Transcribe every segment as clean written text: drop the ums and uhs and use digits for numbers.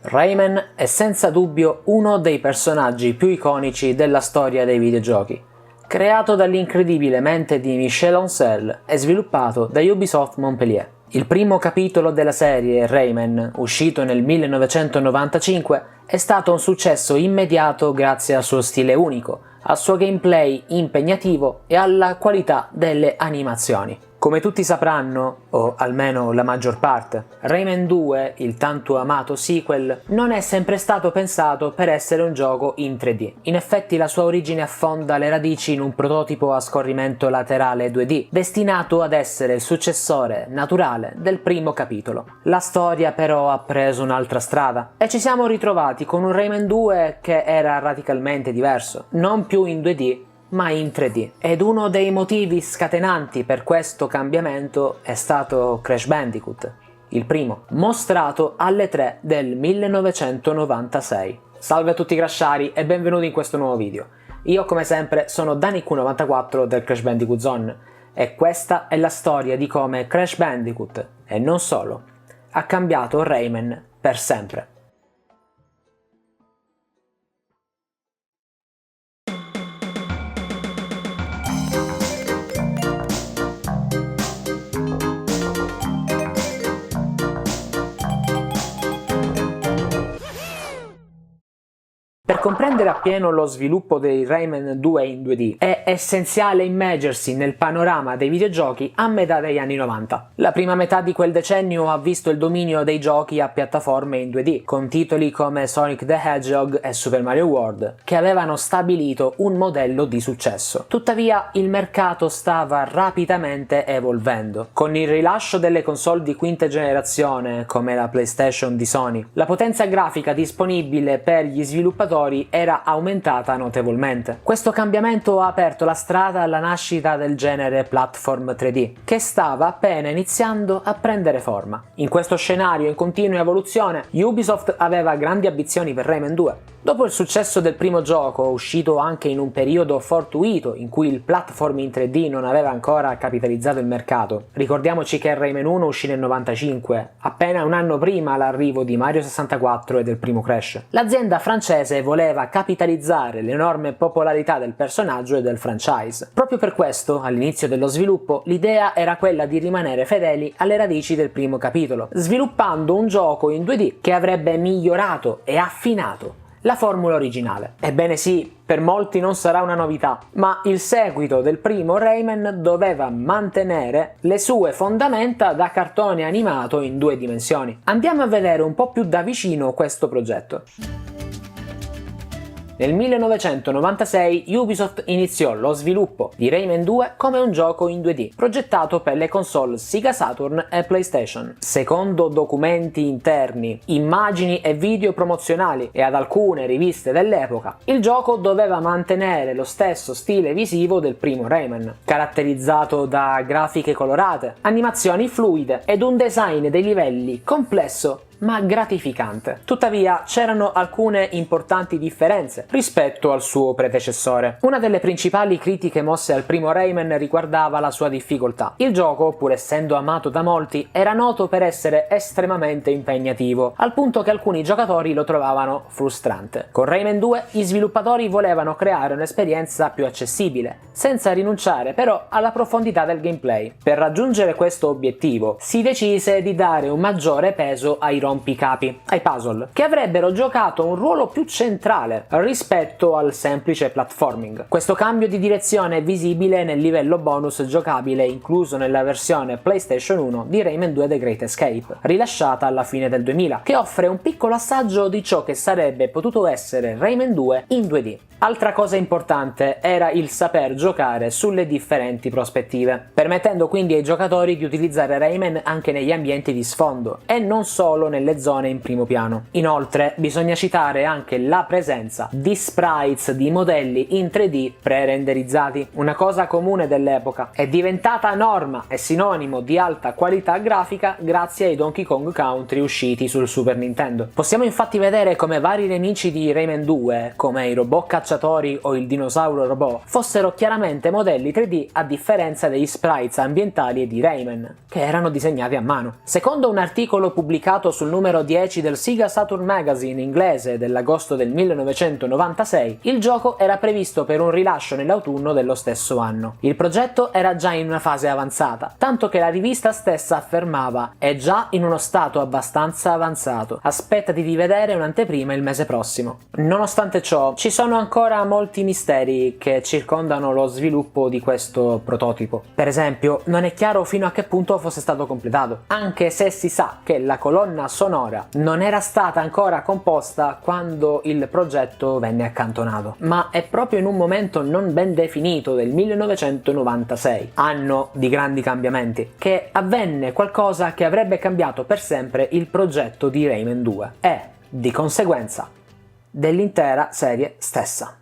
Rayman è senza dubbio uno dei personaggi più iconici della storia dei videogiochi. Creato dall'incredibile mente di Michel Ancel e sviluppato da Ubisoft Montpellier. Il primo capitolo della serie, Rayman, uscito nel 1995, è stato un successo immediato grazie al suo stile unico, al suo gameplay impegnativo e alla qualità delle animazioni. Come tutti sapranno, o almeno la maggior parte, Rayman 2, il tanto amato sequel, non è sempre stato pensato per essere un gioco in 3D. In effetti la sua origine affonda le radici in un prototipo a scorrimento laterale 2D, destinato ad essere il successore naturale del primo capitolo. La storia però ha preso un'altra strada e ci siamo ritrovati con un Rayman 2 che era radicalmente diverso, non più in 2D, ma in 3D. Ed uno dei motivi scatenanti per questo cambiamento è stato Crash Bandicoot, il primo, mostrato alle 3 del 1996. Salve a tutti crashari e benvenuti in questo nuovo video. Io come sempre sono DaniQ94 del Crash Bandicoot Zone e questa è la storia di come Crash Bandicoot, e non solo, ha cambiato Rayman per sempre. Per comprendere appieno lo sviluppo dei Rayman 2 in 2D è essenziale immergersi nel panorama dei videogiochi a metà degli anni 90. La prima metà di quel decennio ha visto il dominio dei giochi a piattaforme in 2D, con titoli come Sonic the Hedgehog e Super Mario World, che avevano stabilito un modello di successo. Tuttavia il mercato stava rapidamente evolvendo. Con il rilascio delle console di quinta generazione, come la PlayStation di Sony, la potenza grafica disponibile per gli sviluppatori era aumentata notevolmente. Questo cambiamento ha aperto la strada alla nascita del genere platform 3D, che stava appena iniziando a prendere forma. In questo scenario in continua evoluzione, Ubisoft aveva grandi ambizioni per Rayman 2. Dopo il successo del primo gioco, uscito anche in un periodo fortuito in cui il platform in 3D non aveva ancora capitalizzato il mercato, ricordiamoci che Rayman 1 uscì nel 95, appena un anno prima l'arrivo di Mario 64 e del primo Crash. L'azienda francese voleva capitalizzare l'enorme popolarità del personaggio e del franchise. Proprio per questo, all'inizio dello sviluppo, l'idea era quella di rimanere fedeli alle radici del primo capitolo, sviluppando un gioco in 2D che avrebbe migliorato e affinato la formula originale. Ebbene sì, per molti non sarà una novità, ma il seguito del primo Rayman doveva mantenere le sue fondamenta da cartone animato in 2 dimensioni. Andiamo a vedere un po' più da vicino questo progetto. Nel 1996 Ubisoft iniziò lo sviluppo di Rayman 2 come un gioco in 2D, progettato per le console Sega Saturn e PlayStation. Secondo documenti interni, immagini e video promozionali e ad alcune riviste dell'epoca, il gioco doveva mantenere lo stesso stile visivo del primo Rayman, caratterizzato da grafiche colorate, animazioni fluide ed un design dei livelli complesso ma gratificante. Tuttavia c'erano alcune importanti differenze rispetto al suo predecessore. Una delle principali critiche mosse al primo Rayman riguardava la sua difficoltà. Il gioco, pur essendo amato da molti, era noto per essere estremamente impegnativo, al punto che alcuni giocatori lo trovavano frustrante. Con Rayman 2 gli sviluppatori volevano creare un'esperienza più accessibile, senza rinunciare però alla profondità del gameplay. Per raggiungere questo obiettivo si decise di dare un maggiore peso ai rompicapi, ai puzzle, che avrebbero giocato un ruolo più centrale rispetto al semplice platforming. Questo cambio di direzione è visibile nel livello bonus giocabile incluso nella versione PlayStation 1 di Rayman 2 The Great Escape, rilasciata alla fine del 2000, che offre un piccolo assaggio di ciò che sarebbe potuto essere Rayman 2 in 2D. Altra cosa importante era il saper giocare sulle differenti prospettive, permettendo quindi ai giocatori di utilizzare Rayman anche negli ambienti di sfondo e non solo nelle zone in primo piano. Inoltre bisogna citare anche la presenza di sprites di modelli in 3D pre-renderizzati, una cosa comune dell'epoca. È diventata norma e sinonimo di alta qualità grafica grazie ai Donkey Kong Country usciti sul Super Nintendo. Possiamo infatti vedere come vari nemici di Rayman 2, come i robot cacciatori o il dinosauro robot, fossero chiaramente modelli 3D a differenza degli sprites ambientali e di Rayman, che erano disegnati a mano. Secondo un articolo pubblicato su sul numero 10 del Sega Saturn Magazine inglese dell'agosto del 1996, il gioco era previsto per un rilascio nell'autunno dello stesso anno. Il progetto era già in una fase avanzata, tanto che la rivista stessa affermava: è già in uno stato abbastanza avanzato, aspettati di vedere un'anteprima il mese prossimo. Nonostante ciò, ci sono ancora molti misteri che circondano lo sviluppo di questo prototipo. Per esempio, non è chiaro fino a che punto fosse stato completato, anche se si sa che la colonna sonora non era stata ancora composta quando il progetto venne accantonato, ma è proprio in un momento non ben definito del 1996, anno di grandi cambiamenti, che avvenne qualcosa che avrebbe cambiato per sempre il progetto di Rayman 2 e, di conseguenza, dell'intera serie stessa.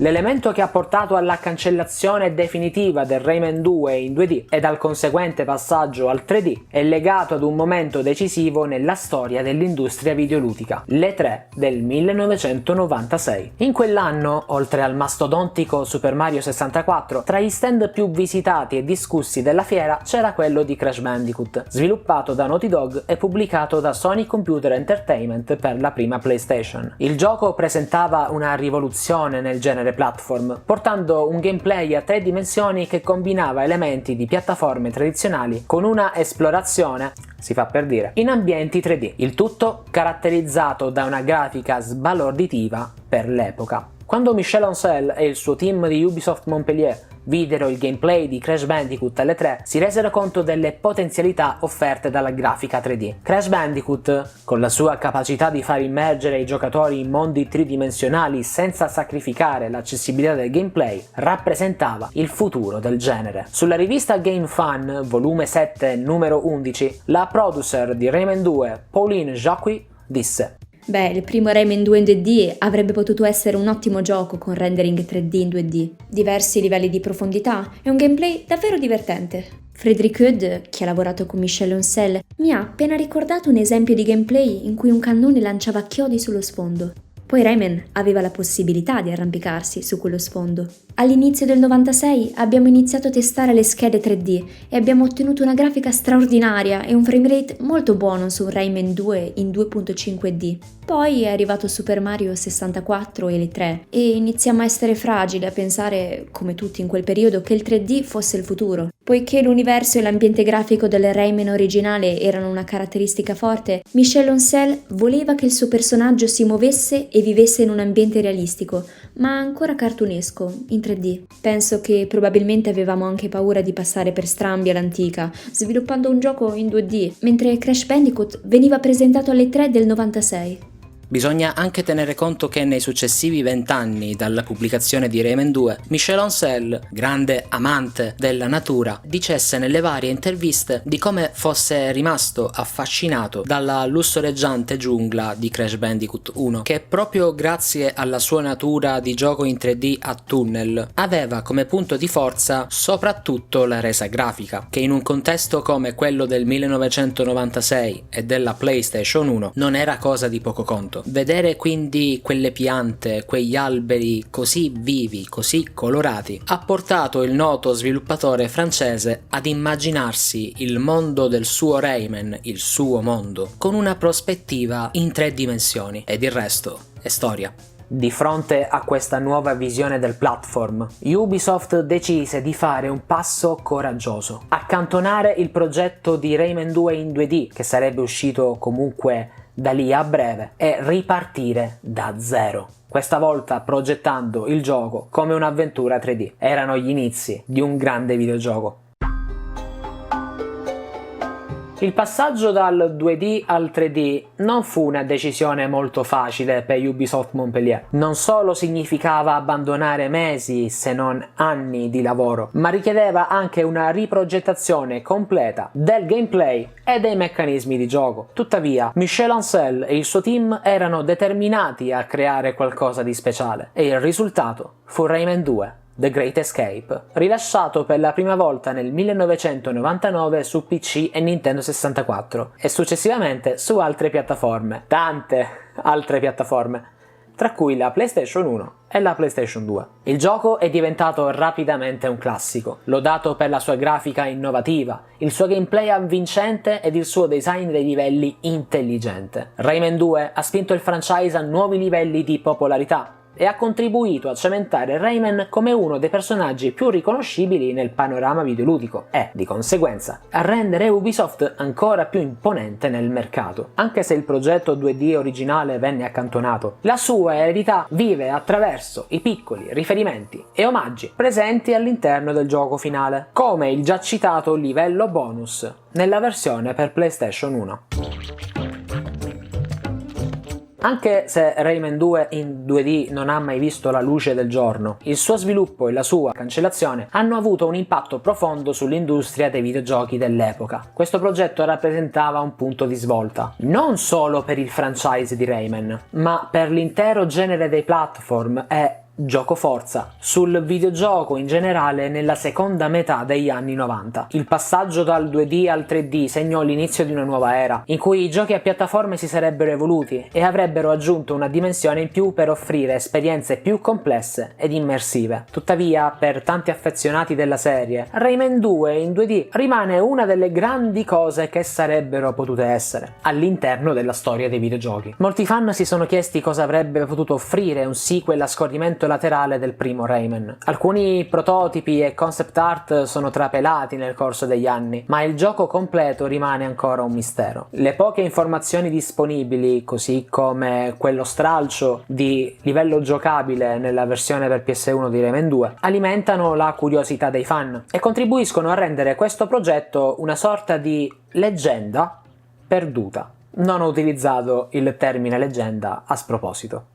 L'elemento che ha portato alla cancellazione definitiva del Rayman 2 in 2D ed al conseguente passaggio al 3D è legato ad un momento decisivo nella storia dell'industria videoludica, l'E3 del 1996. In quell'anno, oltre al mastodontico Super Mario 64, tra gli stand più visitati e discussi della fiera c'era quello di Crash Bandicoot, sviluppato da Naughty Dog e pubblicato da Sony Computer Entertainment per la prima PlayStation. Il gioco presentava una rivoluzione nel genere platform, portando un gameplay a 3 dimensioni che combinava elementi di piattaforme tradizionali con una esplorazione, si fa per dire, in ambienti 3D, il tutto caratterizzato da una grafica sbalorditiva per l'epoca. Quando Michel Ancel e il suo team di Ubisoft Montpellier videro il gameplay di Crash Bandicoot alle 3, si resero conto delle potenzialità offerte dalla grafica 3D. Crash Bandicoot, con la sua capacità di far immergere i giocatori in mondi tridimensionali senza sacrificare l'accessibilità del gameplay, rappresentava il futuro del genere. Sulla rivista Game Fan, volume 7, numero 11, la producer di Rayman 2, Pauline Jacqui, disse: Beh, il primo Rayman 2 in 2D avrebbe potuto essere un ottimo gioco con rendering 3D in 2D, diversi livelli di profondità e un gameplay davvero divertente. Frédéric Hood, che ha lavorato con Michel Ancel, mi ha appena ricordato un esempio di gameplay in cui un cannone lanciava chiodi sullo sfondo. Poi Rayman aveva la possibilità di arrampicarsi su quello sfondo. All'inizio del 96 abbiamo iniziato a testare le schede 3D e abbiamo ottenuto una grafica straordinaria e un framerate molto buono su Rayman 2 in 2.5D. Poi è arrivato Super Mario 64 e le 3 e iniziamo a essere fragili a pensare, come tutti in quel periodo, che il 3D fosse il futuro. Poiché l'universo e l'ambiente grafico del Rayman originale erano una caratteristica forte, Michel Ancel voleva che il suo personaggio si muovesse e vivesse in un ambiente realistico, ma ancora cartunesco, in 3D. Penso che probabilmente avevamo anche paura di passare per strambi all'antica, sviluppando un gioco in 2D, mentre Crash Bandicoot veniva presentato alle 3 del 96. Bisogna anche tenere conto che nei successivi 20 anni dalla pubblicazione di Rayman 2, Michel Ancel, grande amante della natura, dicesse nelle varie interviste di come fosse rimasto affascinato dalla lussureggiante giungla di Crash Bandicoot 1, che proprio grazie alla sua natura di gioco in 3D a tunnel aveva come punto di forza soprattutto la resa grafica, che in un contesto come quello del 1996 e della PlayStation 1 non era cosa di poco conto. Vedere quindi quelle piante, quegli alberi così vivi, così colorati, ha portato il noto sviluppatore francese ad immaginarsi il mondo del suo Rayman, il suo mondo, con una prospettiva in 3 dimensioni, ed il resto è storia. Di fronte a questa nuova visione del platform, Ubisoft decise di fare un passo coraggioso: accantonare il progetto di Rayman 2 in 2D, che sarebbe uscito comunque da lì a breve, e ripartire da zero. Questa volta progettando il gioco come un'avventura 3D. Erano gli inizi di un grande videogioco. Il passaggio dal 2D al 3D non fu una decisione molto facile per Ubisoft Montpellier. Non solo significava abbandonare mesi, se non anni di lavoro, ma richiedeva anche una riprogettazione completa del gameplay e dei meccanismi di gioco. Tuttavia, Michel Ancel e il suo team erano determinati a creare qualcosa di speciale, e il risultato fu Rayman 2. The Great Escape, rilasciato per la prima volta nel 1999 su PC e Nintendo 64 e successivamente su altre piattaforme, tante altre piattaforme. tra cui la PlayStation 1 e la PlayStation 2. Il gioco è diventato rapidamente un classico, lodato per la sua grafica innovativa, il suo gameplay avvincente ed il suo design dei livelli intelligente. Rayman 2 ha spinto il franchise a nuovi livelli di popolarità e ha contribuito a cementare Rayman come uno dei personaggi più riconoscibili nel panorama videoludico e, di conseguenza, a rendere Ubisoft ancora più imponente nel mercato. Anche se il progetto 2D originale venne accantonato, la sua eredità vive attraverso i piccoli riferimenti e omaggi presenti all'interno del gioco finale, come il già citato livello bonus nella versione per PlayStation 1. Anche se Rayman 2 in 2D non ha mai visto la luce del giorno, il suo sviluppo e la sua cancellazione hanno avuto un impatto profondo sull'industria dei videogiochi dell'epoca. Questo progetto rappresentava un punto di svolta, non solo per il franchise di Rayman, ma per l'intero genere dei platform e giocoforza sul videogioco in generale nella seconda metà degli anni 90. Il passaggio dal 2D al 3D segnò l'inizio di una nuova era, in cui i giochi a piattaforme si sarebbero evoluti e avrebbero aggiunto una dimensione in più per offrire esperienze più complesse ed immersive. Tuttavia, per tanti affezionati della serie, Rayman 2 in 2D rimane una delle grandi cose che sarebbero potute essere all'interno della storia dei videogiochi. Molti fan si sono chiesti cosa avrebbe potuto offrire un sequel a scorrimento laterale del primo Rayman. Alcuni prototipi e concept art sono trapelati nel corso degli anni, ma il gioco completo rimane ancora un mistero. Le poche informazioni disponibili, così come quello stralcio di livello giocabile nella versione per PS1 di Rayman 2, alimentano la curiosità dei fan e contribuiscono a rendere questo progetto una sorta di leggenda perduta. Non ho utilizzato il termine leggenda a sproposito.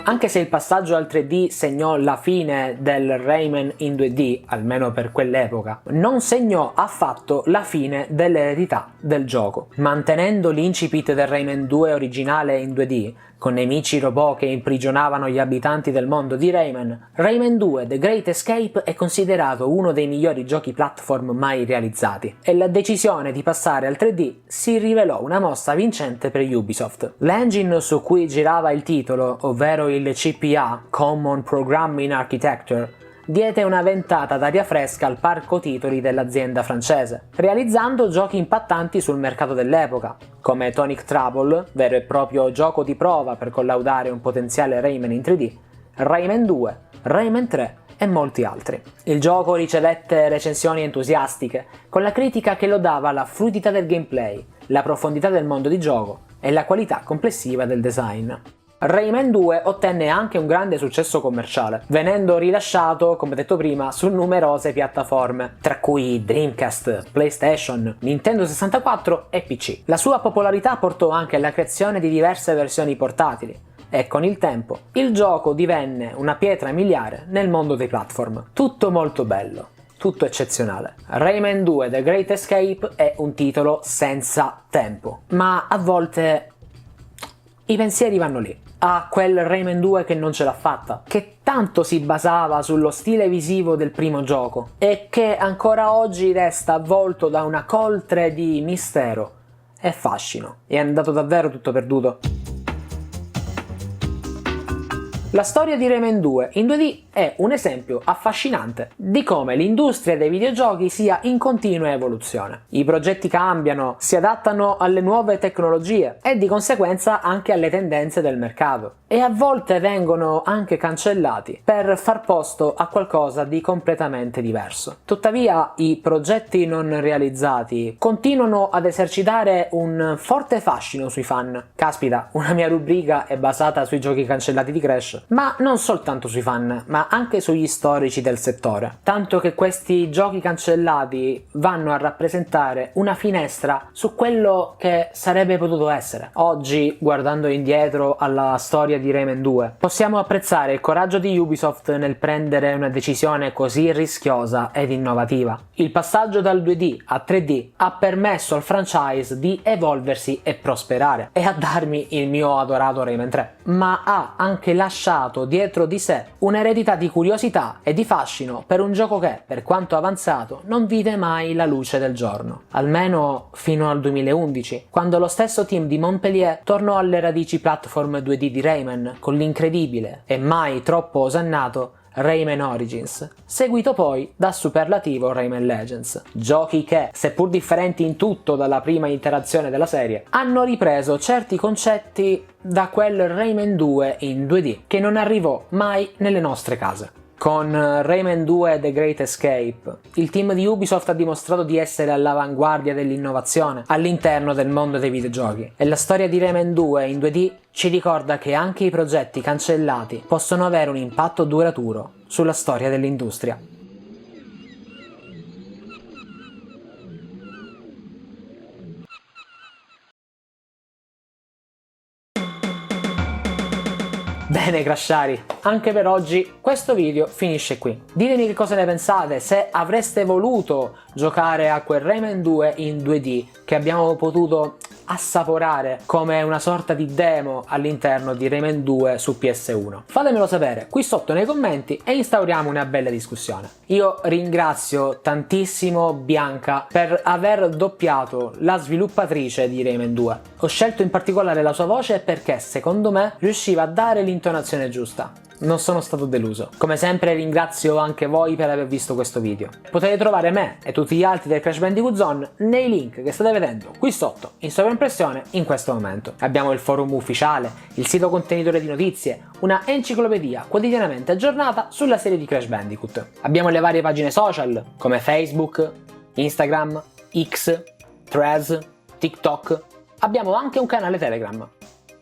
Anche se il passaggio al 3D segnò la fine del Rayman in 2D, almeno per quell'epoca, non segnò affatto la fine dell'eredità del gioco. Mantenendo l'incipit del Rayman 2 originale in 2D, con nemici robot che imprigionavano gli abitanti del mondo di Rayman, Rayman 2 The Great Escape è considerato uno dei migliori giochi platform mai realizzati, e la decisione di passare al 3D si rivelò una mossa vincente per Ubisoft. L'engine su cui girava il titolo, ovvero il CPA, Common Programming Architecture, diede una ventata d'aria fresca al parco titoli dell'azienda francese, realizzando giochi impattanti sul mercato dell'epoca, come Tonic Trouble, vero e proprio gioco di prova per collaudare un potenziale Rayman in 3D, Rayman 2, Rayman 3 e molti altri. Il gioco ricevette recensioni entusiastiche, con la critica che lodava la fluidità del gameplay, la profondità del mondo di gioco e la qualità complessiva del design. Rayman 2 ottenne anche un grande successo commerciale, venendo rilasciato, come detto prima, su numerose piattaforme, tra cui Dreamcast, PlayStation, Nintendo 64 e PC. La sua popolarità portò anche alla creazione di diverse versioni portatili, e con il tempo il gioco divenne una pietra miliare nel mondo dei platform. Tutto molto bello, tutto eccezionale. Rayman 2 The Great Escape è un titolo senza tempo, ma a volte i pensieri vanno lì, a quel Rayman 2 che non ce l'ha fatta, che tanto si basava sullo stile visivo del primo gioco e che ancora oggi resta avvolto da una coltre di mistero e fascino. È andato davvero tutto perduto? La storia di Rayman 2 in 2D è un esempio affascinante di come l'industria dei videogiochi sia in continua evoluzione. I progetti cambiano, si adattano alle nuove tecnologie e di conseguenza anche alle tendenze del mercato, e a volte vengono anche cancellati per far posto a qualcosa di completamente diverso. Tuttavia i progetti non realizzati continuano ad esercitare un forte fascino sui fan. Caspita, una mia rubrica è basata sui giochi cancellati di Crash, ma non soltanto sui fan, ma anche sugli storici del settore, tanto che questi giochi cancellati vanno a rappresentare una finestra su quello che sarebbe potuto essere. Oggi, guardando indietro alla storia di Rayman 2, possiamo apprezzare il coraggio di Ubisoft nel prendere una decisione così rischiosa ed innovativa. Il passaggio dal 2D a 3D ha permesso al franchise di evolversi e prosperare, e a darmi il mio adorato Rayman 3, ma ha anche lasciato dietro di sé un'eredità piena di curiosità e di fascino per un gioco che, per quanto avanzato, non vide mai la luce del giorno. Almeno fino al 2011, quando lo stesso team di Montpellier tornò alle radici platform 2D di Rayman con l'incredibile e mai troppo osannato Rayman Origins, seguito poi da superlativo Rayman Legends. Giochi che, seppur differenti in tutto dalla prima iterazione della serie, hanno ripreso certi concetti da quel Rayman 2 in 2D che non arrivò mai nelle nostre case. Con Rayman 2 The Great Escape, il team di Ubisoft ha dimostrato di essere all'avanguardia dell'innovazione all'interno del mondo dei videogiochi, e la storia di Rayman 2 in 2D ci ricorda che anche i progetti cancellati possono avere un impatto duraturo sulla storia dell'industria. Bene Crashari, anche per oggi questo video finisce qui. Ditemi che cosa ne pensate, se avreste voluto giocare a quel Rayman 2 in 2D che abbiamo potuto assaporare come una sorta di demo all'interno di Rayman 2 su PS1. Fatemelo sapere qui sotto nei commenti e instauriamo una bella discussione. Io ringrazio tantissimo Bianca per aver doppiato la sviluppatrice di Rayman 2. Ho scelto in particolare la sua voce perché secondo me riusciva a dare l'intonazione giusta. Non sono stato deluso. Come sempre ringrazio anche voi per aver visto questo video. Potete trovare me e tutti gli altri del Crash Bandicoot Zone nei link che state vedendo qui sotto in sovraimpressione in questo momento. Abbiamo il forum ufficiale, il sito contenitore di notizie, una enciclopedia quotidianamente aggiornata sulla serie di Crash Bandicoot. Abbiamo le varie pagine social come Facebook, Instagram, X, Threads, TikTok. Abbiamo anche un canale Telegram.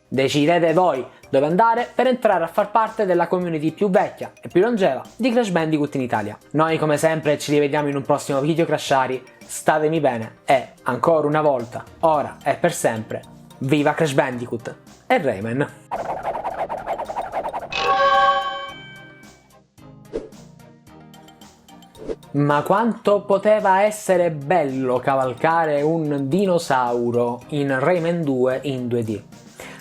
Decidete voi dove andare per entrare a far parte della community più vecchia e più longeva di Crash Bandicoot in Italia. Noi come sempre ci rivediamo in un prossimo video Crashari, statemi bene e, ancora una volta, ora e per sempre, viva Crash Bandicoot e Rayman! Ma quanto poteva essere bello cavalcare un dinosauro in Rayman 2 in 2D.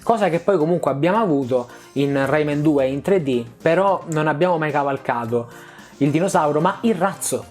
Cosa che poi comunque abbiamo avuto in Rayman 2 in 3D, però non abbiamo mai cavalcato il dinosauro ma il razzo.